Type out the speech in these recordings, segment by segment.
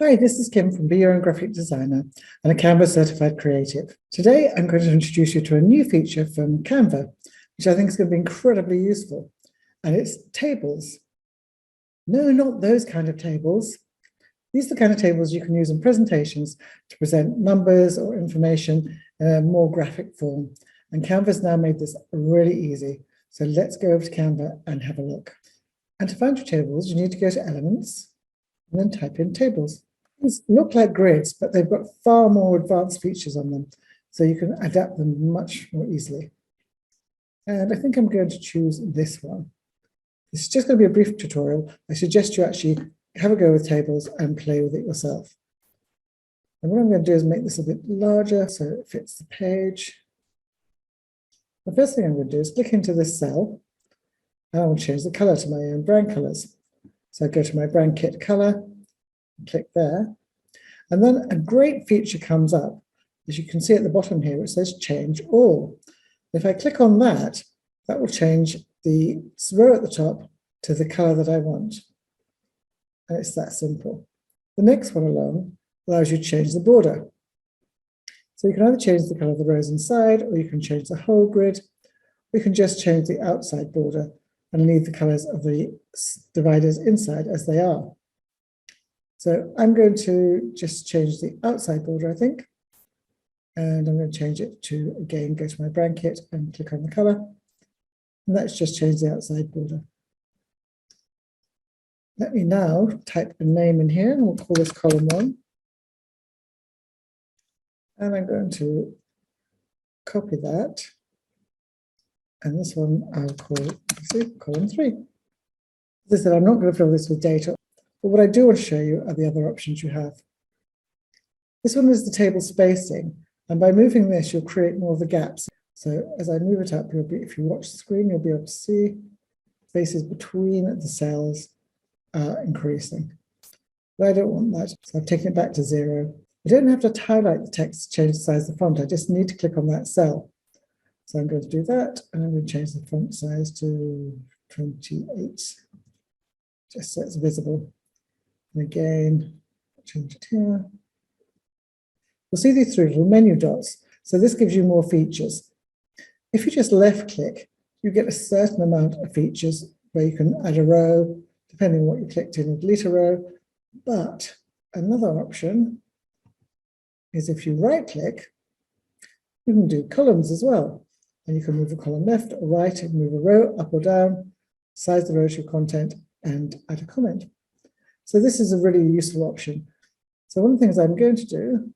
Hi, this is Kim from Be Your Own Graphic Designer and a Canva Certified Creative. Today, I'm going to introduce you to a new feature from Canva, which I think is going to be incredibly useful, and it's tables. No, not those kind of tables. These are the kind of tables you can use in presentations to present numbers or information in a more graphic form. And Canva's now made this really easy. So let's go over to Canva and have a look. And to find your tables, you need to go to Elements and then type in tables. These look like grids, but they've got far more advanced features on them, so you can adapt them much more easily. And I think I'm going to choose this one. This is just going to be a brief tutorial. I suggest you actually have a go with tables and play with it yourself. And what I'm going to do is make this a bit larger so it fits the page. The first thing I'm going to do is click into this cell, and I will change the color to my own brand colors. So I go to my brand kit color, click there, and then a great feature comes up, as you can see at the bottom here, it says change all. If I click on that, that will change the row at the top to the color that I want. And it's that simple. The next one along allows you to change the border. So you can either change the color of the rows inside, or you can change the whole grid, or you can just change the outside border and leave the colors of the dividers inside as they are. So I'm going to just change the outside border, I think. And I'm going to change it to, again, go to my brand kit and click on the color. And that's just changed the outside border. Let me now type a name in here, and we'll call this column 1. And I'm going to copy that. And this one I'll call column 3. As I said, I'm not going to fill this with data, but what I do want to show you are the other options you have. This one is the table spacing, and by moving this, you'll create more of the gaps. So as I move it up, if you watch the screen, you'll be able to see spaces between the cells are increasing. But I don't want that, so I've taken it back to 0. I don't have to highlight the text to change the size of the font. I just need to click on that cell. So I'm going to do that, and I'm going to change the font size to 28, just so it's visible. And again, change it here. You'll see these 3 little menu dots. So this gives you more features. If you just left click, you get a certain amount of features where you can add a row, depending on what you clicked in, and delete a row. But another option is if you right click, you can do columns as well. And you can move a column left or right, and move a row up or down, size the row to your content, and add a comment. So this is a really useful option. So one of the things I'm going to do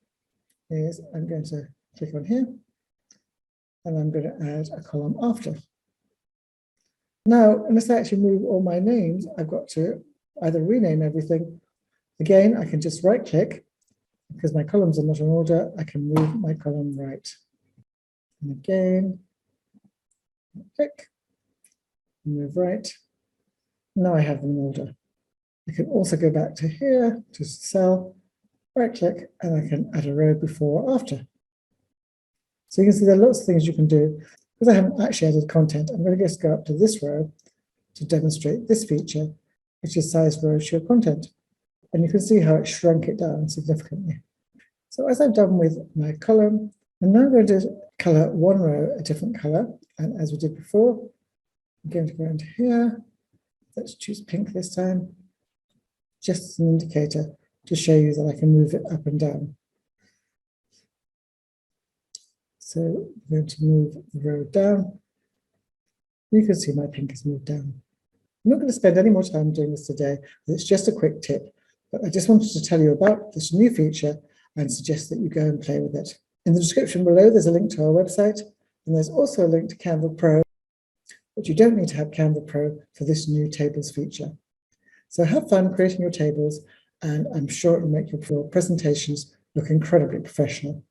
is I'm going to click on here, and I'm going to add a column after. Now, unless I actually move all my names, I've got to either rename everything. Again, I can just right click, because my columns are not in order, I can move my column right. And again, click, move right. Now I have them in order. I can also go back to here, to cell, right click, and I can add a row before or after. So you can see there are lots of things you can do. Because I haven't actually added content, I'm going to just go up to this row to demonstrate this feature, which is size row to your content. And you can see how it shrunk it down significantly. So as I've done with my column, I'm now going to color one row a different color. And as we did before, I'm going to go into here. Let's choose pink this time, just as an indicator to show you that I can move it up and down. So I'm going to move the row down. You can see my pink has moved down. I'm not going to spend any more time doing this today. It's just a quick tip, but I just wanted to tell you about this new feature and suggest that you go and play with it. In the description below, there's a link to our website, and there's also a link to Canva Pro, but you don't need to have Canva Pro for this new tables feature. So have fun creating your tables, and I'm sure it will make your presentations look incredibly professional.